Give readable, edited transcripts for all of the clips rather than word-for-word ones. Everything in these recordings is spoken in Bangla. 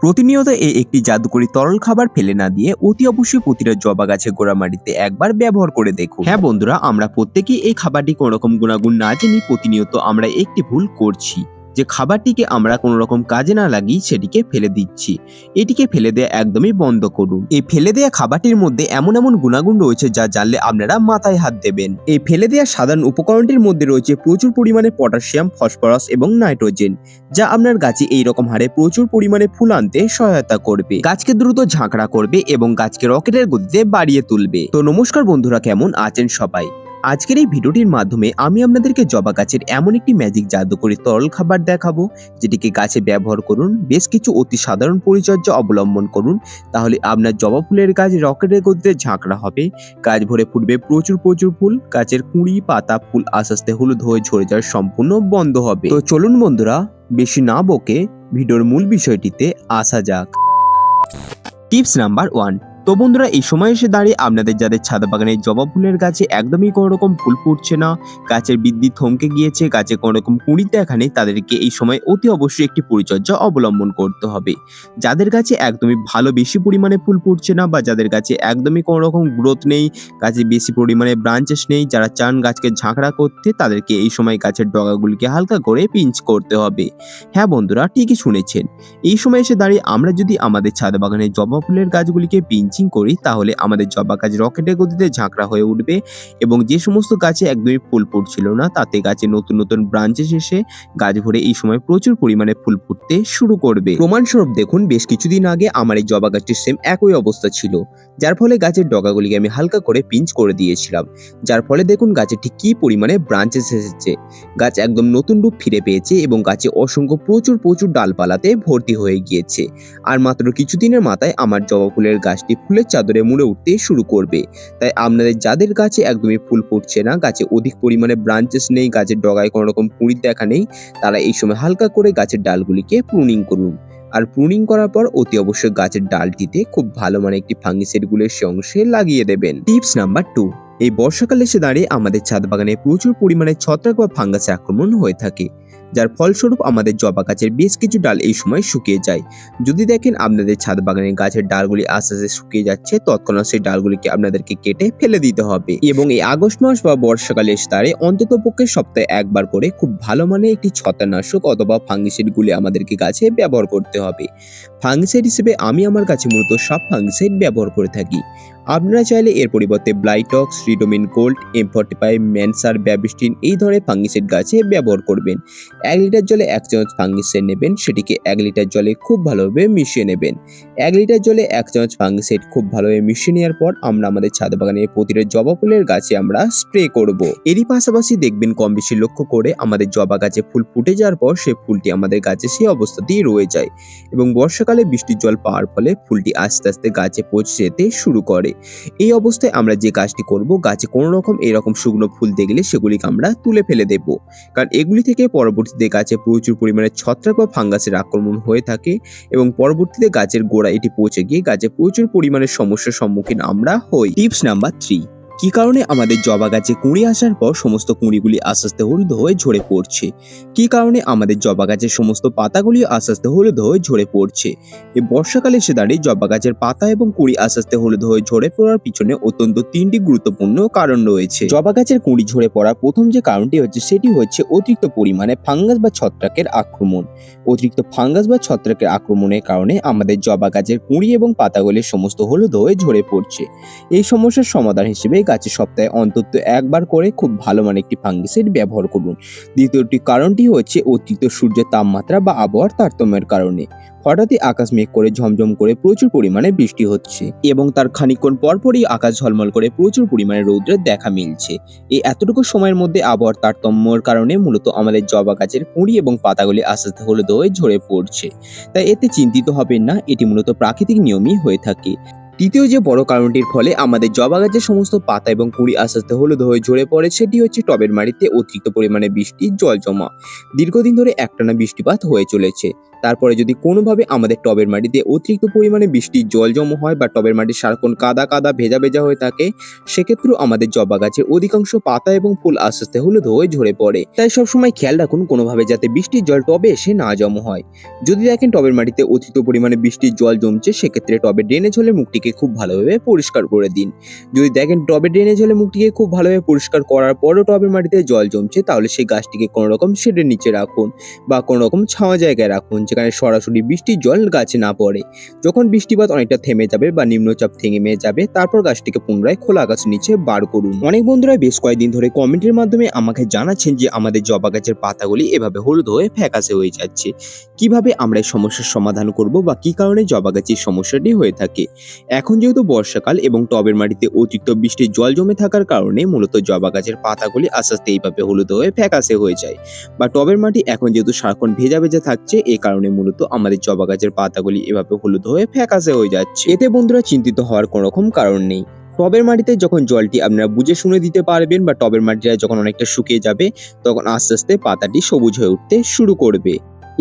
প্রতিনিয়ত একটি জাদুকরী তরল খাবার ফেলে না দিয়ে অতি অবশ্যই প্রতিটা জবা গাছের গোড়া মাটিতে একবার ব্যবহার করে দেখুন। হ্যাঁ বন্ধুরা, আমরা প্রত্যেকেই এই খাবারটি কোনো রকম গুণাগুণ না জেনে প্রতিনিয়ত আমরা একটি ভুল করছি, যে খাবারটিকে আমরা কোনো রকম কাজে না লাগিয়ে সেটিকে ফেলে দিচ্ছি। এটিকে ফেলে দেওয়া একদমই বন্ধ করুন। এই ফেলে দেওয়া খাবারটির মধ্যে এমন এমন গুণাগুণ রয়েছে যা জানলে আপনারা মাথায় হাত দেবেন। এই ফেলে দেওয়া সাধারণ উপকরণটির মধ্যে রয়েছে প্রচুর পরিমাণে পটাশিয়াম, ফসফরাস এবং নাইট্রোজেন, যা আপনার গাছে এইরকম হারে প্রচুর পরিমাণে ফুল আনতে সহায়তা করবে, গাছকে দ্রুত ঝাঁকড়া করবে এবং গাছকে রকেটের গতিতে বাড়িয়ে তুলবে। তো নমস্কার বন্ধুরা, কেমন আছেন সবাই? আজকের এই ভিডিওটির মাধ্যমে আমি আপনাদেরকে জবা গাছের এমন একটি ম্যাজিক জাদুকরী তরল খাবার দেখাবো, যেটিকে গাছে ব্যবহার করুন, বেশ কিছু অতি সাধারণ পরিচর্যা অবলম্বন করুন, তাহলে আপনার জবা ফুলের গাছ রকেটের গতিতে ঝাঁকড়া হবে, গাছ ভরে ফুটবে প্রচুর প্রচুর ফুল, গাছের কুঁড়ি পাতা ফুল আস্তে আস্তে হলুদ হয়ে ঝরে যাওয়া সম্পূর্ণ বন্ধ হবে। তো চলুন বন্ধুরা, বেশি না বকে ভিডিওর মূল বিষয়টিতে আসা যাক। Tips number 1। তো বন্ধুরা, এই সময় এসে দাঁড়িয়ে আপনাদের যাদের ছাদ বাগানে জবা ফুলের গাছে একদমই কোনো রকম ফুল ফুটছে না, গাছের বৃদ্ধি থমকে গিয়েছে, গাছে কোনো রকম কুঁড়ি দেখা নেই, তাদেরকে এই সময় অতি অবশ্যই একটি পরিচর্যা অবলম্বন করতে হবে। যাদের গাছে একদমই ভালো বেশি পরিমাণে ফুল ফুটছে না, বা যাদের গাছে একদমই কোনো রকম গ্রোথ নেই, গাছে বেশি পরিমাণে ব্রাঞ্চেস নেই, যারা চান গাছকে ঝাঁকড়া করতে, তাদেরকে এই সময় গাছের ডগাগুলিকে হালকা করে পিঞ্চ করতে হবে। হ্যাঁ বন্ধুরা, ঠিকই শুনেছেন। এই সময় এসে দাঁড়িয়ে আমরা যদি আমাদের ছাদ বাগানে জবা ফুলের গাছগুলিকে পিঞ্চিং করি, তাহলে আমাদের জবা গাছ রকেটের গতিতে ঝাঁকড়া হয়ে উঠবে এবং যে সমস্ত গাছে একদমই ফুল ফুটছিল না, তাতে গাছে নতুন নতুন ব্রাঞ্চেস এসে গাছ ভরে এই সময় প্রচুর পরিমাণে ফুল ফুটতে শুরু করবে। প্রমাণস্বরূপ দেখুন, বেশ কিছুদিন আগে আমার এই জবা গাছটির সেম একই অবস্থা ছিল, যার ফলে গাছের ডগাগুলিকে আমি হালকা করে পিঞ্চ করে দিয়েছিলাম, যার ফলে দেখুন গাছে ঠিক কি পরিমাণে ব্রাঞ্চেস এসেছে। গাছ একদম নতুন রূপ ফিরে পেয়েছে এবং গাছে অসংখ্য প্রচুর প্রচুর ডালপালাতে ভর্তি হয়ে গিয়েছে। আর মাত্র কিছুদিনের মাথায় আমার জবা ফুলের গাছটি ফুলের চাদরে মুড়ে উঠতে শুরু করবে। তাই আপনাদের যাদের গাছে একদমই ফুল ফুটছে না, গাছে অধিক পরিমাণে ব্রাঞ্চেস নেই, গাছের ডগায় কোনো রকম কুঁড়ির দেখা নেই, তারা এই সময় হালকা করে গাছের ডালগুলিকে প্রুনিং করুন। আর প্রুনিং করার পর অতি অবশ্যই গাছের ডালটিতে খুব ভালো মানে একটি ফাঙ্গিসাইড সে অংশে লাগিয়ে দেবেন। Tips number 2। এই বর্ষাকালে এসে দাঁড়িয়ে আমাদের ছাদ বাগানে প্রচুর পরিমাণে ছত্রাক বা ফাঙ্গাসের আক্রমণ হয়ে থাকে, যার ফলস্বরূপ আমাদের জবা গাছের বেশ কিছু ডাল এই সময় শুকিয়ে যায়। যদি দেখেন আপনাদের ছাদ বাগানের গাছের ডালগুলি আস্তে আস্তে শুকিয়ে যাচ্ছে, তৎক্ষণাৎ সেই ডালগুলিকে আপনাদেরকে কেটে ফেলে দিতে হবে। এবং এই আগস্ট মাস বা বর্ষাকালে এসে দাঁড়িয়ে অন্তত পক্ষে সপ্তাহে একবার করে খুব ভালো মানের একটি ছত্রাকনাশক অথবা ফাঙ্গিসাইড গুলি আমাদেরকে গাছে ব্যবহার করতে হবে। ফাঙ্গিসাইড হিসেবে আমি আমার গাছে মূলত সব ফাঙ্গিসাইড ব্যবহার করে থাকি। আপনারা চাইলে এর পরিবর্তে ব্লাইটক্স, রিডোমিন গোল্ড, M45, ম্যানসার, ব্যাবিস্টিন এই ধরনের ফাঙ্গিসাইড গাছে ব্যবহার করবেন। 1 লিটার জলে 1 চামচ ফাঙ্গিসাইড নেবেন, সেটিকে 1 লিটার জলে খুব ভালোভাবে মিশিয়ে নেবেন। 1 লিটার জলে 1 চামচ ফাঙ্গিসাইড খুব ভালোভাবে মিশিয়ে নেওয়ার পর আমরা আমাদের ছাদ বাগানের প্রতিটা জবা ফুলের গাছে আমরা স্প্রে করব। এরই পাশাপাশি দেখবেন কম বেশি লক্ষ্য করে আমাদের জবা গাছে ফুল ফুটে যাওয়ার পর সে ফুলটি আমাদের গাছে সেই অবস্থাতেই রয়ে যায় এবং বর্ষাকালে বৃষ্টির জল পাওয়ার ফলে ফুলটি আস্তে আস্তে গাছে পৌঁছে যেতে শুরু করে। এই অবস্থায় আমরা যে কাজটি করব, গাছে কোনো রকম এরকম শুকনো ফুল দেখলে সেগুলিকে আমরা তুলে ফেলে দেব, কারণ এগুলি থেকে পরবর্তীতে গাছে প্রচুর পরিমাণে ছত্রাক বা ফাঙ্গাসের আক্রমণ হয়ে থাকে এবং পরবর্তীতে গাছের গোড়া এটি পৌঁছে গিয়ে গাছে প্রচুর পরিমাণে সমস্যার সম্মুখীন আমরা হই। Tips number 3। কি কারণে আমাদের জবা গাছে কুঁড়ি আসার পর সমস্ত কুঁড়িগুলি আস্তে আস্তে হলুদ হয়ে ঝরে পড়ছে? কি কারণে আমাদের জবা গাছের সমস্ত পাতাগুলি আস্তে আস্তে হলুদ হয়ে ঝরে পড়ছে? এই বর্ষাকালে এসে দাঁড়িয়ে জবা গাছের পাতা এবং কুঁড়ি আস্তে আস্তে হলুদ হয়ে ঝরে পড়ার পিছনে অত্যন্ত 3টি গুরুত্বপূর্ণ কারণ রয়েছে। জবা গাছের কুঁড়ি ঝরে পড়ার প্রথম যে কারণটি হচ্ছে, সেটি হচ্ছে অতিরিক্ত পরিমাণে ফাঙ্গাস বা ছত্রাকের আক্রমণ। অতিরিক্ত ফাঙ্গাস বা ছত্রাকের আক্রমণের কারণে আমাদের জবা গাছের কুঁড়ি এবং পাতাগুলি সমস্ত হলুদ হয়ে ঝরে পড়ছে। এই সমস্যার সমাধান হিসেবে গাছে সপ্তাহে অন্তত একবার করে খুব ভালো মানের একটি ফাঙ্গিসাইড ব্যবহার করুন। দ্বিতীয়টি কারণটি হচ্ছে অতিরিক্ত সূর্যের তাপমাত্রা বা আবহাওয়ার তারতম্যের কারণে। হঠাৎই আকাশ মেঘ করে ঝমঝম করে প্রচুর পরিমাণে বৃষ্টি হচ্ছে এবং তার খানিকক্ষণ পরপরই আকাশ ঝলমল করে প্রচুর পরিমাণে রৌদ্রের দেখা মিলছে। এই এতটুকু সময়ের মধ্যে আবহাওয়ার তারতম্যের কারণে মূলত আমাদের জবা গাছের কুঁড়ি এবং পাতাগুলি আস্তে আস্তে হলুদ হয়ে ঝরে পড়ছে। তাই এতে চিন্তিত হবেন না, এটি মূলত প্রাকৃতিক নিয়মই হয়ে থাকে। তৃতীয় যে বড় কারণটির ফলে আমাদের জবা গাছের সমস্ত পাতা এবং কুঁড়ি আস্তে আস্তে হলুদ হয়ে ঝরে পড়ে, সেটি হচ্ছে টবের মাটিতে অতিরিক্ত পরিমাণে বৃষ্টির জল জমা। দীর্ঘদিন ধরে একটানা বৃষ্টিপাত হয়ে চলেছে, তারপরে যদি কোনোভাবে আমাদের টবের মাটিতে অতিরিক্ত পরিমাণে বৃষ্টির জল জমা হয় বা টবের মাটি সারাক্ষণ কাদা কাদা ভেজা ভেজা হয়ে থাকে, সেক্ষেত্রেও আমাদের জবা গাছের অধিকাংশ পাতা এবং ফুল আস্তে আস্তে হলুদ হয়ে ঝরে পড়ে। তাই সবসময় খেয়াল রাখুন কোনোভাবে যাতে বৃষ্টির জল টবে এসে না জমা হয়। যদি দেখেন টবের মাটিতে অতিরিক্ত পরিমাণে বৃষ্টির জল জমছে, সেক্ষেত্রে টবের ড্রেনেজ হলে মুখটিকে খুব ভালোভাবে পরিষ্কার করে দিন। যদি দেখেন টবের ড্রেনেজ হলে মুখটিকে খুব ভালোভাবে পরিষ্কার করার পরও টবের মাটিতে জল জমছে, তাহলে সেই গাছটিকে কোনো রকম শেডের নিচে রাখুন বা কোনো রকম ছাওয়া জায়গায় রাখুন, যেখানে সরাসরি বৃষ্টির জল গাছে না পড়ে। যখন বৃষ্টিপাত অনেকটা থেমে যাবে বা নিম্নচাপ থেমে যাবে, তারপর গাছটিকে পুনরায় খোলা আকাশের নিচে বার করুন। অনেক বন্ধুরা বেশ কয়েকদিন ধরে কমেন্টের মাধ্যমে আমাকে জানাচ্ছেন যে আমাদের জবা গাছের পাতাগুলি এভাবে হলুদ হয়ে ফ্যাকাশে হয়ে যাচ্ছে। কিভাবে আমরা এই সমস্যার সমাধান করব বা কি কারণে জবা গাছের সমস্যাটি হয়ে থাকে। এখন যেহেতু বর্ষাকাল এবং টবের মাটিতে অতিরিক্ত বৃষ্টির জল জমে থাকার কারণে মূলত জবা গাছের পাতাগুলি আস্তে আস্তে এইভাবে হলুদ হয়ে ফ্যাকাশে হয়ে যায়, বা টবের মাটি এখন যেহেতু সারাক্ষণ ভেজা ভেজা থাকছে, এই কারণে মূলত আমাদের জবা গাছের পাতাগুলি এভাবে হলুদ হয়ে ফ্যাকাশে হয়ে যাচ্ছে। এতে বন্ধুরা চিন্তিত হওয়ার কোনো রকম কারণ নেই। টবের মাটিতে যখন জলটি আপনারা বুঝে শুনে দিতে পারবেন বা টবের মাটিটা যখন অনেকটা শুকিয়ে যাবে, তখন আস্তে আস্তে পাতাটি সবুজ হয়ে উঠতে শুরু করবে।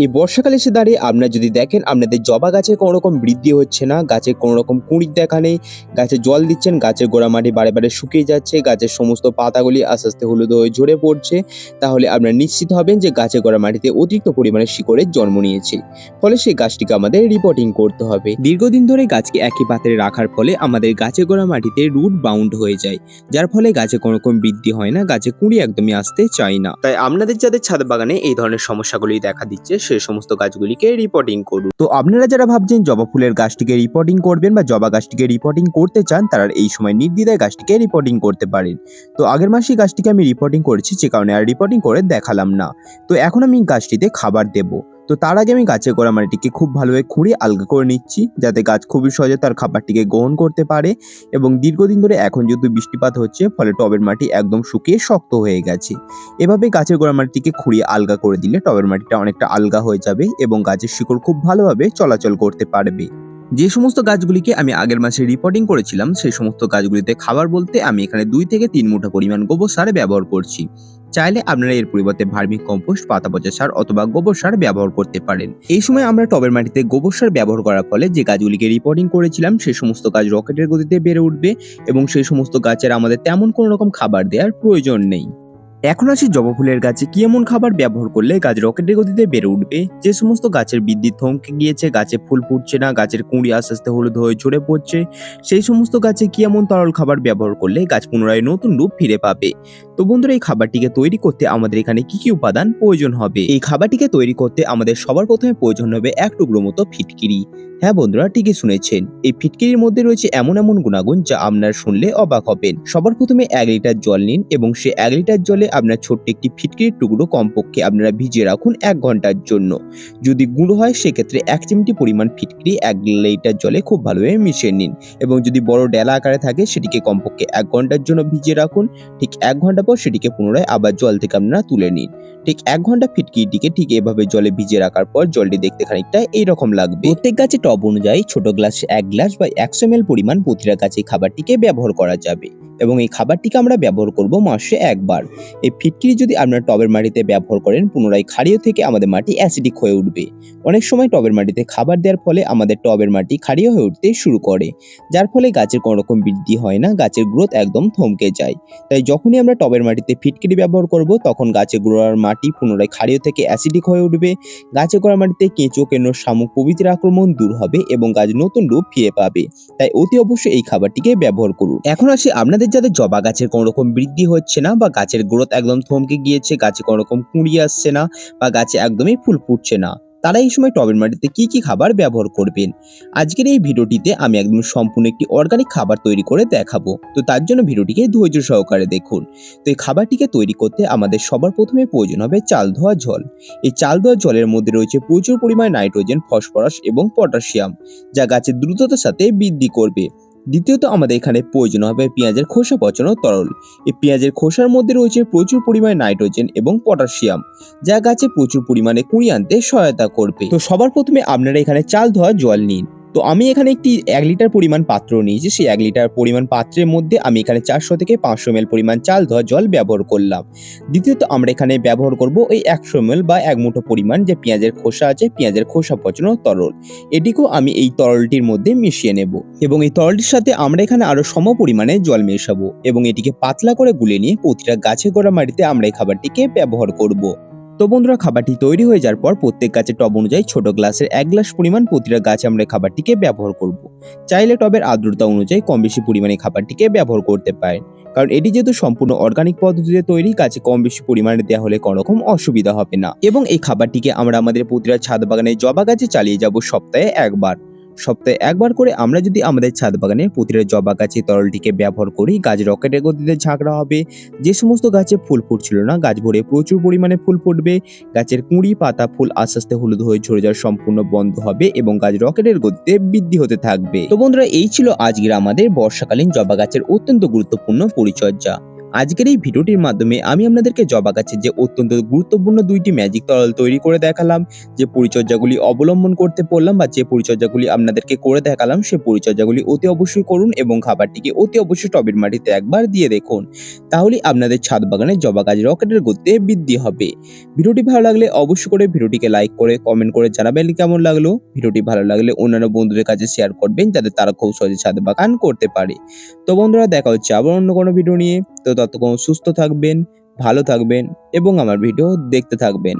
এই বর্ষাকালে এসে দাঁড়িয়ে আপনারা যদি দেখেন আপনাদের জবা গাছে কোনো রকম বৃদ্ধি হচ্ছে না, গাছে কোনো রকম কুঁড়ির দেখা নেই, গাছে জল দিচ্ছেন, গাছের গোড়া মাটি বারে বারে শুকিয়ে যাচ্ছে, গাছের সমস্ত পাতাগুলি আস্তে আস্তে হলুদ হয়ে ঝরে পড়ছে, তাহলে আপনারা নিশ্চিত হবেন যে গাছের গোড়া মাটিতে অতিরিক্ত পরিমাণে শিকড়ের জন্ম নিয়েছে। ফলে সেই গাছটিকে আমাদের রিপোর্টিং করতে হবে। দীর্ঘদিন ধরে গাছকে একই পাত্রে রাখার ফলে আমাদের গাছের গোড়া মাটিতে রুট বাউন্ড হয়ে যায়, যার ফলে গাছে কোনো রকম বৃদ্ধি হয় না, গাছে কুঁড়ি একদমই আসতে চায় না। তাই আপনাদের যাদের ছাদ বাগানে এই ধরনের সমস্যাগুলি দেখা দিচ্ছে, সেই সমস্ত গাছগুলিকে রিপোর্টিং করুন। তো আপনারা যারা ভাবছেন জবা ফুলের গাছটিকে রিপোর্টিং করবেন বা জবা গাছটিকে রিপোর্টিং করতে চান, তারা এই সময় নির্দ্বিধায় গাছটিকে রিপোর্টিং করতে পারেন। তো আগের মাসেই গাছটিকে আমি রিপোর্টিং করেছি, যে কারণে আর রিপোর্টিং করে দেখালাম না। তো এখন আমি গাছটিতে খাবার দেব। তো তার আগে আমি গাছের গোড়া মাটিটিকে খুব ভালোভাবে খুঁড়ে আলগা করে নিচ্ছি, যাতে গাছ খুবই সহজে তার খাবারটিকে গ্রহণ করতে পারে। এবং দীর্ঘদিন ধরে এখন যেহেতু বৃষ্টিপাত হচ্ছে, ফলে টবের মাটি একদম শুকিয়ে শক্ত হয়ে গেছে। এভাবে গাছের গোড়া মাটিটিকে খুঁড়িয়ে আলগা করে দিলে টবের মাটিটা অনেকটা আলগা হয়ে যাবে এবং গাছের শিকড় খুব ভালোভাবে চলাচল করতে পারবে। যে সমস্ত গাছগুলিকে আমি আগের মাসে রিপোর্টিং করেছিলাম, সেই সমস্ত গাছগুলিতে খাবার বলতে আমি এখানে 2 থেকে 3 মুঠো পরিমাণ গোবর সার ব্যবহার করছি। চাইলে আপনারা এর পরিবর্তে ভার্মি কম্পোস্ট, পাতা পচা সার অথবা গোবর সার ব্যবহার করতে পারেন। এই সময় আমরা টবের মাটিতে গোবর সার ব্যবহার করার ফলে যে গাছগুলিকে রিপোর্টিং করেছিলাম, সেই সমস্ত গাছ রকেটের গতিতে বেড়ে উঠবে এবং সেই সমস্ত গাছের আমাদের তেমন কোনো রকম খাবার দেওয়ার প্রয়োজন নেই। এখন আসি জবা ফুলের গাছে কি এমন খাবার ব্যবহার করলে গাছ রকেটের গতিতে বেড়ে উঠবে। যে সমস্ত গাছের বৃদ্ধি থমকে গিয়েছে, গাছে ফুল ফুটছে না, গাছের কুঁড়ি আস্তে আস্তে হলুদ হয়ে ঝরে পড়ছে, সেই সমস্ত গাছে কি এমন তরল খাবার ব্যবহার করলে গাছ পুনরায় নতুন রূপ ফিরে পাবে। তো বন্ধুরা, এই খাবারটিকে তৈরি করতে আমাদের এখানে কি কি উপাদান প্রয়োজন হবে। এই খাবারটিকে তৈরি করতে আমাদের সবার প্রথমে প্রয়োজন হবে 1 টুকরো মতো ফিটকিরি। হ্যাঁ বন্ধুরা, ঠিকই শুনেছেন, এই ফিটকিরির মধ্যে রয়েছে এমন এমন গুণাগুণ যা আপনারা শুনলে অবাক হবেন। সবার প্রথমে 1 লিটার জল নিন এবং সে 1 লিটার জলে আপনার ছোট্ট একটি ফিটকিরির টুকরো কমপক্ষে আপনারা ভিজিয়ে রাখুন 1 ঘন্টার জন্য। যদি গুঁড়ো হয় সেক্ষেত্রে 1 চিমটি পরিমাণ ফিটকিরি 1 লিটার জলে খুব ভালোভাবে মিশিয়ে নিন এবং যদি বড় ডেলা আকারে থাকে সেটিকে কমপক্ষে 1 ঘন্টার জন্য ভিজিয়ে রাখুন। ঠিক 1 ঘন্টা পর সেটিকে পুনরায় আবার জল থেকে আপনারা তুলে নিন। ঠিক 1 ঘন্টা ফিটকিরিটিকে ঠিক এভাবে জলে ভিজিয়ে রাখার পর জলটি দেখতে খানিকটা এইরকম লাগবে। প্রত্যেক গাছে টব অনুযায়ী ছোট গ্লাসে 1 গ্লাস বা 100 ml পরিমাণ প্রতিটা গাছে খাবারটিকে ব্যবহার করা যাবে এবং এই খাবারটিকে আমরা ব্যবহার করব মাসে 1 বার। এই ফিটকিরি যদি আপনারা টবের মাটিতে ব্যবহার করেন, পুনরায় ক্ষারীয় থেকে আমাদের মাটি অ্যাসিডিক হয়ে উঠবে। অনেক সময় টবের মাটিতে খাবার দেওয়ার ফলে আমাদের টবের মাটি ক্ষারীয় হয়ে উঠতে শুরু করে, যার ফলে গাছের কোনো রকম বৃদ্ধি হয় না, গাছের গ্রোথ একদম থমকে যায়। তাই যখনই আমরা টবের মাটিতে ফিটকিরি ব্যবহার করব, তখন গাছের গোড়ার মাটি পুনরায় ক্ষারীয় থেকে অ্যাসিডিক হয়ে উঠবে, গাছের গোড়ার মাটিতে কেঁচো, কেন্ন, শামুক প্রভৃতির আক্রমণ দূর হবে এবং গাছ নতুন রূপ ফিরে পাবে। তাই অতি অবশ্যই এই খাবারটিকে ব্যবহার করুন। এখন আসি আপনাদের যাদের জবা গাছের কোনো রকম বৃদ্ধি হচ্ছে না বা গাছের গ্রোথ একদম থমকে গিয়েছে, গাছে কোনো রকম কুঁড়ি আসছে না বা গাছে একদমই ফুল ফুটছে না, তারা এই সময় টবের মাটিতে কি কি খাবার ব্যবহার করবেন। আজকের এই ভিডিওটিতে আমি একদম সম্পূর্ণ একটি অর্গানিক খাবার তৈরি করে দেখাবো। তো তার জন্য ভিডিওটিকে ধৈর্য সহকারে দেখুন। তো এই খাবারটিকে তৈরি করতে আমাদের সবার প্রথমে প্রয়োজন হবে চাল ধোয়া জল। এই চাল ধোয়া জলের মধ্যে রয়েছে প্রচুর পরিমাণে নাইট্রোজেন, ফসফরাস এবং পটাশিয়াম, যা গাছের দ্রুততার সাথে বৃদ্ধি করবে। দ্বিতীয়ত আমাদের এখানে প্রয়োজন হবে পেঁয়াজের খোসা পচানো তরল। এই পেঁয়াজের খোসার মধ্যে রয়েছে প্রচুর পরিমাণে নাইট্রোজেন এবং পটাশিয়াম, যা গাছে প্রচুর পরিমাণে কুঁড়ি আনতে সহায়তা করবে। তো সবার প্রথমে আপনারা এখানে চাল ধোয়া জল নিন। তো আমি এখানে একটি ১ লিটার পরিমাণ পাত্র নিয়েছি। সেই ১ লিটার পরিমাণ পাত্রের মধ্যে আমি এখানে ৪০০ থেকে ৫০০ ml পরিমাণ চাল ধোয়া জল ব্যবহার করলাম। দ্বিতীয়ত আমরা এখানে ব্যবহার করব এই ১০০ ml বা ১ মুঠো পরিমাণ যে পেঁয়াজের খোসা আছে, পেঁয়াজের খোসা পচানো তরল। এটিকেও আমি এই তরলটির মধ্যে মিশিয়ে নেব এবং এই তরলটির সাথে আমরা এখানে আরো সম পরিমাণে জল মেশাবো এবং এটিকে পাতলা করে গুলে নিয়ে প্রতিটা গাছে গোড়া মাটিতে আমরা এই খাবারটিকে ব্যবহার করব। তো বন্ধুরা, খাবারটি তৈরি হয়ে যাওয়ার পর প্রত্যেক গাছের টব অনুযায়ী ছোট গ্লাসের ১ গ্লাস পরিমাণ প্রতিটা গাছে আমরা এই খাবারটিকে ব্যবহার করব। চাইলে টবের আর্দ্রতা অনুযায়ী কম বেশি পরিমাণে খাবারটিকে ব্যবহার করতে পারেন, কারণ এটি যেহেতু সম্পূর্ণ অর্গানিক পদ্ধতিতে তৈরি, গাছে কম বেশি পরিমাণে দেওয়া হলে কোনো রকম অসুবিধা হবে না। এবং এই খাবারটিকে আমরা আমাদের প্রতিটা ছাদ বাগানে জবা গাছে চালিয়ে যাব সপ্তাহে একবার। সপ্তাহে একবার করে আমরা যদি আমাদের ছাদ বাগানে প্রতিটা জবা গাছে তরলটিকে ব্যবহার করি, গাছ রকেটের গতিতে ঝাঁকড়া হবে। যে সমস্ত গাছে ফুল ফুটছিল না, গাছ ভরে প্রচুর পরিমাণে ফুল ফুটবে। গাছের কুঁড়ি পাতা ফুল আস্তে আস্তে হলুদ হয়ে ঝরে যাওয়া সম্পূর্ণ বন্ধ হবে এবং গাছ রকেটের গতিতে বৃদ্ধি হতে থাকবে। তো বন্ধুরা, এই ছিল আজকের আমাদের বর্ষাকালীন জবা গাছের অত্যন্ত গুরুত্বপূর্ণ পরিচর্যা। আজকের এই ভিডিওটির মাধ্যমে আমি আপনাদেরকে জবা গাছের যে অত্যন্ত গুরুত্বপূর্ণ ২টি ম্যাজিক তরল তৈরি করে দেখালাম, যে পরিচর্যাগুলি অবলম্বন করতে বললাম বা যে পরিচর্যাগুলি আপনাদেরকে করে দেখালাম, সেই পরিচর্যাগুলি অতি অবশ্যই করুন এবং খাবারটিকে অতি অবশ্যই টবের মাটিতে একবার দিয়ে দেখুন। তাহলেই আপনাদের ছাদ বাগানে জবা গাছ রকেটের গতিতে বৃদ্ধি হবে। ভিডিওটি ভালো লাগলে অবশ্যই করে ভিডিওটিকে লাইক করে কমেন্ট করে জানাবেন কেমন লাগলো। ভিডিওটি ভালো লাগলে অন্যান্য বন্ধুদের কাছে শেয়ার করবেন, যাতে তারা খুব সহজে ছাদ বাগান করতে পারে। তো বন্ধুরা, দেখা হচ্ছে আবার অন্য কোনো ভিডিও নিয়ে। তো ততক্ষণ সুস্থ থাকবেন, ভালো থাকবেন এবং আমার ভিডিও দেখতে থাকবেন।